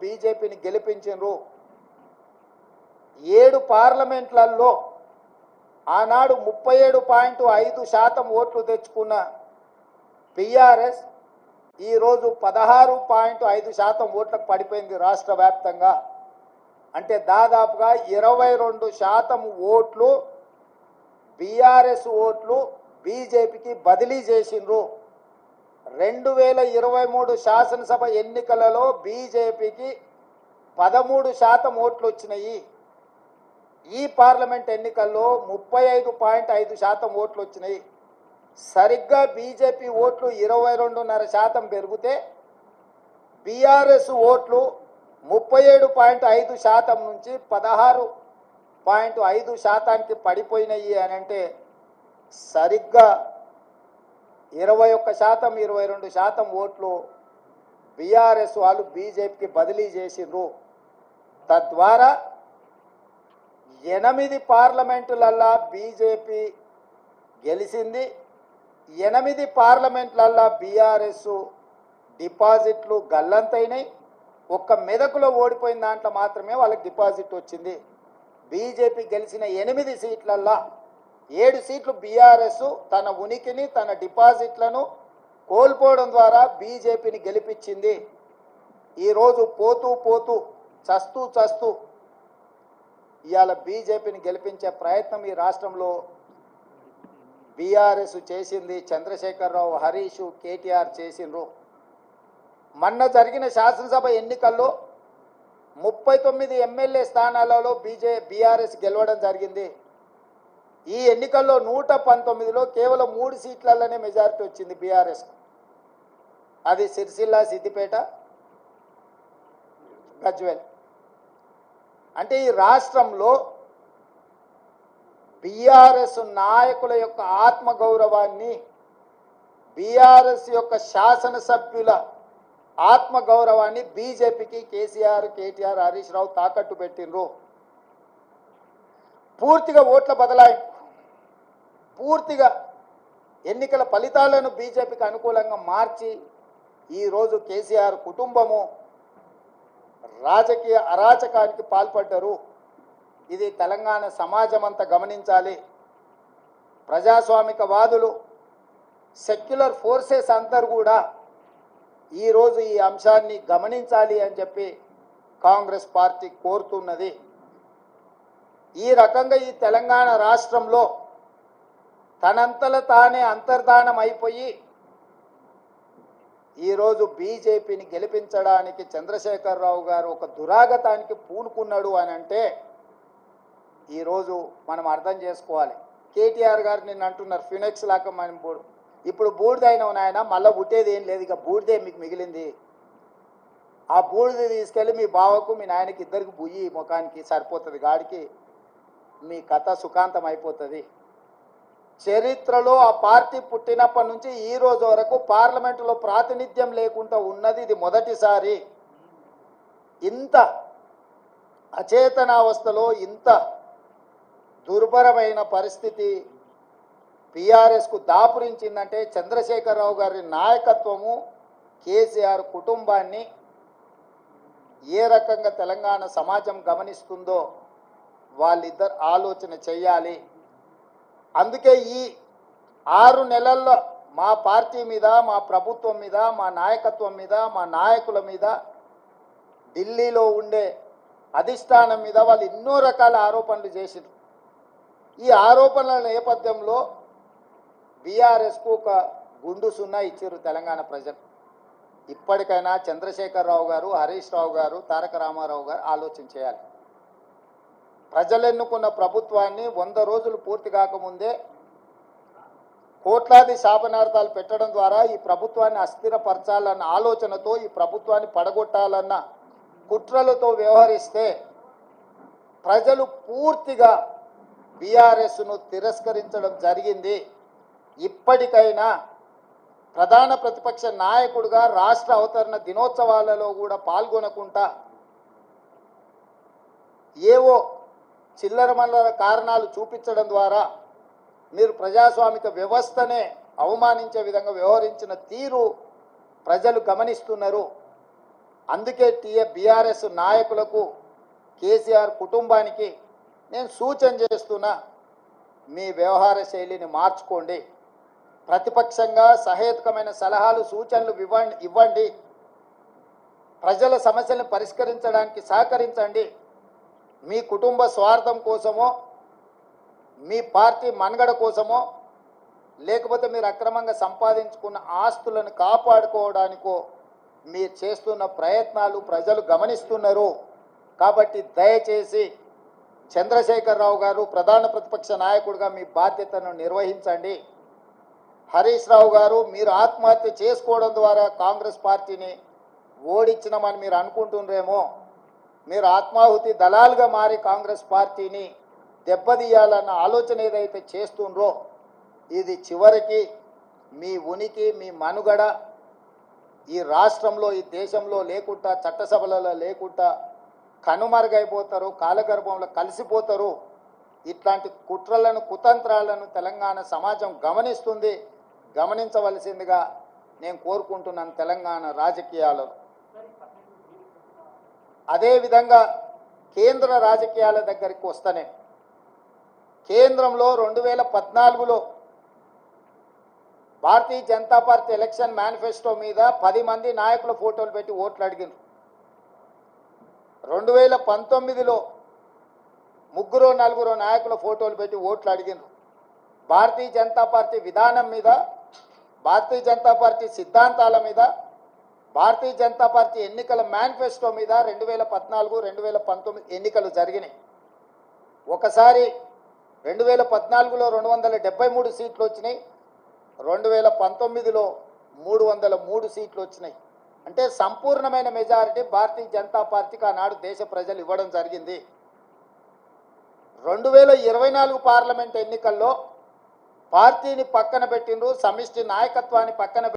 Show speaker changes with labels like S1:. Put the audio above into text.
S1: బీజేపీని గెలిపించారు. 7 పార్లమెంట్లలో ఆనాడు 37.5% ఓట్లు తెచ్చుకున్న బీఆర్ఎస్ ఈరోజు 16.5% ఓట్లకు పడిపోయింది రాష్ట్ర వ్యాప్తంగా. అంటే దాదాపుగా 22% ఓట్లు బీఆర్ఎస్ ఓట్లు బీజేపీకి బదిలీ చేసిండ్రు. 2023 శాసనసభ ఎన్నికలలో బీజేపీకి 13% ఓట్లు వచ్చినాయి. ఈ పార్లమెంట్ ఎన్నికల్లో 35.5% ఓట్లు వచ్చినాయి. సరిగ్గా బీజేపీ ఓట్లు 22.5% పెరిగితే బీఆర్ఎస్ ఓట్లు 37.5% నుంచి 16.5%కి పడిపోయినాయి అని అంటే సరిగ్గా 21% 22% ఓట్లు బీఆర్ఎస్ వాళ్ళు బీజేపీకి బదిలీ చేసిండ్రు. తద్వారా 8 పార్లమెంటులల్లా బీజేపీ గెలిచింది. 8 పార్లమెంట్లల్లా బీఆర్ఎస్ డిపాజిట్లు గల్లంతైనాయి. ఒక్క మెదకులో ఓడిపోయిన దాంట్లో మాత్రమే వాళ్ళకి డిపాజిట్ వచ్చింది. బీజేపీ గెలిచిన 8 సీట్లల్లా 7 సీట్లు బీఆర్ఎస్ తన ఉనికిని తన డిపాజిట్లను కోల్పోవడం ద్వారా బీజేపీని గెలిపించింది. ఈరోజు పోతూ చస్తూ ఇవాళ బీజేపీని గెలిపించే ప్రయత్నం ఈ రాష్ట్రంలో బీఆర్ఎస్ చేసింది. చంద్రశేఖరరావు, హరీష్, కేటీఆర్ చేసిండ్రు. మొన్న జరిగిన శాసనసభ ఎన్నికల్లో 39 ఎమ్మెల్యే స్థానాలలో బీఆర్ఎస్ గెలవడం జరిగింది. ఈ ఎన్నికల్లో 119లో కేవలం 3 సీట్లలోనే మెజారిటీ వచ్చింది బీఆర్ఎస్. అది సిరిసిల్ల, సిద్దిపేట, గజ్వేల్. అంటే ఈ రాష్ట్రంలో బీఆర్ఎస్ నాయకుల యొక్క ఆత్మగౌరవాన్ని, బీఆర్ఎస్ యొక్క శాసనసభ్యుల ఆత్మగౌరవాన్ని బీజేపీకి కేసీఆర్, కేటీఆర్, హరీష్ రావు తాకట్టు పెట్టిండ్రు. పూర్తిగా ఓట్ల బదలాయింపు, పూర్తిగా ఎన్నికల ఫలితాలను బీజేపీకి అనుకూలంగా మార్చి ఈరోజు కేసీఆర్ కుటుంబము రాజకీయ అరాచకానికి పాల్పడ్డారు. ఇది తెలంగాణ సమాజం అంతా గమనించాలి. ప్రజాస్వామికవాదులు, సెక్యులర్ ఫోర్సెస్ అందరూ కూడా ఈరోజు ఈ అంశాన్ని గమనించాలి అని చెప్పి కాంగ్రెస్ పార్టీ కోరుతున్నది. ఈ రకంగా ఈ తెలంగాణ రాష్ట్రంలో తనంతల తానే అంతర్ధానం అయిపోయి ఈరోజు బీజేపీని గెలిపించడానికి చంద్రశేఖరరావు గారు ఒక దురాగతానికి పూనుకున్నాడు అని అంటే ఈరోజు మనం అర్థం చేసుకోవాలి. కేటీఆర్ గారు నిన్న అంటున్నారు ఫినెక్స్ లాగా మనం ఇప్పుడు బూడిదైన నాయన మళ్ళీ పుట్టేది ఏం లేదు, ఇక బూడిదే మీకు మిగిలింది. ఆ బూడిద తీసుకెళ్ళి మీ బావకు మీ నాయనకి ఇద్దరికి బుయ్యి ముఖానికి సరిపోతుంది, గాడికి మీ కథ సుఖాంతం అయిపోతుంది. చరిత్రలో ఆ పార్టీ పుట్టినప్పటి నుంచి ఈ రోజు వరకు పార్లమెంటులో ప్రాతినిధ్యం లేకుండా ఉన్నది ఇది మొదటిసారి. ఇంత అచేతనావస్థలో ఇంత దుర్భరమైన పరిస్థితి బీఆర్ఎస్కు దాపురించిందంటే చంద్రశేఖరరావు గారి నాయకత్వము, కేసీఆర్ కుటుంబాన్ని ఏ రకంగా తెలంగాణ సమాజం గమనిస్తుందో వాళ్ళిద్దరు ఆలోచన చెయ్యాలి. అందుకే ఈ 6 నెలల్లో మా పార్టీ మీద, మా ప్రభుత్వం మీద, మా నాయకత్వం మీద, మా నాయకుల మీద, ఢిల్లీలో ఉండే అధిష్టానం మీద వాళ్ళు ఎన్నో రకాల ఆరోపణలు చేశారు. ఈ ఆరోపణల నేపథ్యంలో బీఆర్ఎస్కు ఒక గుండు సున్నా ఇచ్చారు తెలంగాణ ప్రజలు. ఇప్పటికైనా చంద్రశేఖరరావు గారు, హరీష్ రావు గారు, తారక రామారావు గారు ఆలోచన చేయాలి. ప్రజలు ఎన్నుకున్న ప్రభుత్వాన్ని 100 రోజులు పూర్తి కాకముందే కోట్లాది శాపనార్థాలు పెట్టడం ద్వారా ఈ ప్రభుత్వాన్ని అస్థిరపరచాలన్న ఆలోచనతో, ఈ ప్రభుత్వాన్ని పడగొట్టాలన్న కుట్రలతో వ్యవహరిస్తే ప్రజలు పూర్తిగా బీఆర్ఎస్ను తిరస్కరించడం జరిగింది. ఇప్పటికైనా ప్రధాన ప్రతిపక్ష నాయకుడిగా రాష్ట్ర అవతరణ దినోత్సవాలలో కూడా పాల్గొనకుండా ఏవో చిల్లర మల్లర కారణాలు చూపించడం ద్వారా మీరు ప్రజాస్వామిక వ్యవస్థనే అవమానించే విధంగా వ్యవహరించిన తీరు ప్రజలు గమనిస్తున్నారు. అందుకే బీఆర్ఎస్ నాయకులకు కేసీఆర్ కుటుంబానికి నేను సూచన చేస్తున్నా, మీ వ్యవహార శైలిని మార్చుకోండి. ప్రతిపక్షంగా సహేతుకమైన సలహాలు సూచనలు ఇవ్వండి. ప్రజల సమస్యలను పరిష్కరించడానికి సహకరించండి. మీ కుటుంబ స్వార్థం కోసమో, మీ పార్టీ మనుగడ కోసమో, లేకపోతే మీరు అక్రమంగా సంపాదించుకున్న ఆస్తులను కాపాడుకోవడానికో మీరు చేస్తున్న ప్రయత్నాలు ప్రజలు గమనిస్తున్నారు. కాబట్టి దయచేసి చంద్రశేఖరరావు గారు ప్రధాన ప్రతిపక్ష నాయకుడిగా మీ బాధ్యతను నిర్వహించండి. హరీష్ రావు గారు, మీరు ఆత్మహత్య చేసుకోవడం ద్వారా కాంగ్రెస్ పార్టీని ఓడించినామని మీరు అనుకుంటున్నారేమో. మీరు ఆత్మాహుతి దళాలుగా మారి కాంగ్రెస్ పార్టీని దెబ్బతీయాలన్న ఆలోచన ఏదైతే చేస్తుండ్రో, ఇది చివరికి మీ ఉనికి, మీ మనుగడ ఈ రాష్ట్రంలో, ఈ దేశంలో లేకుండా, చట్టసభలలో లేకుండా కనుమరుగైపోతారు, కాలగర్భంలో కలిసిపోతారు. ఇట్లాంటి కుట్రలను, కుతంత్రాలను తెలంగాణ సమాజం గమనిస్తుంది. గమనించవలసిందిగా నేను కోరుకుంటున్నాను తెలంగాణ రాజకీయాలలో. అదేవిధంగా కేంద్ర రాజకీయాల దగ్గరికి వస్తేనే, కేంద్రంలో 2014లో Bharatiya Janata party election manifesto మీద 10 మంది నాయకుల ఫోటోలు పెట్టి ఓట్లు అడిగింది. 2019లో 3-4 నాయకుల ఫోటోలు పెట్టి ఓట్లు అడిగిండ్రు. భారతీయ జనతా పార్టీ విధానం మీద, భారతీయ జనతా పార్టీ సిద్ధాంతాల మీద, భారతీయ జనతా పార్టీ ఎన్నికల మేనిఫెస్టో మీద 2014-2019 ఎన్నికలు జరిగినాయి. ఒకసారి 2014లో 273 సీట్లు వచ్చినాయి, 2019లో 303 సీట్లు వచ్చినాయి. అంటే సంపూర్ణమైన మెజారిటీ భారతీయ జనతా పార్టీకి ఆనాడు దేశ ప్రజలు ఇవ్వడం జరిగింది. 2024 పార్లమెంట్ ఎన్నికల్లో పార్టీని పక్కన పెట్టిండ్రు, సమిష్టి నాయకత్వాన్ని పక్కన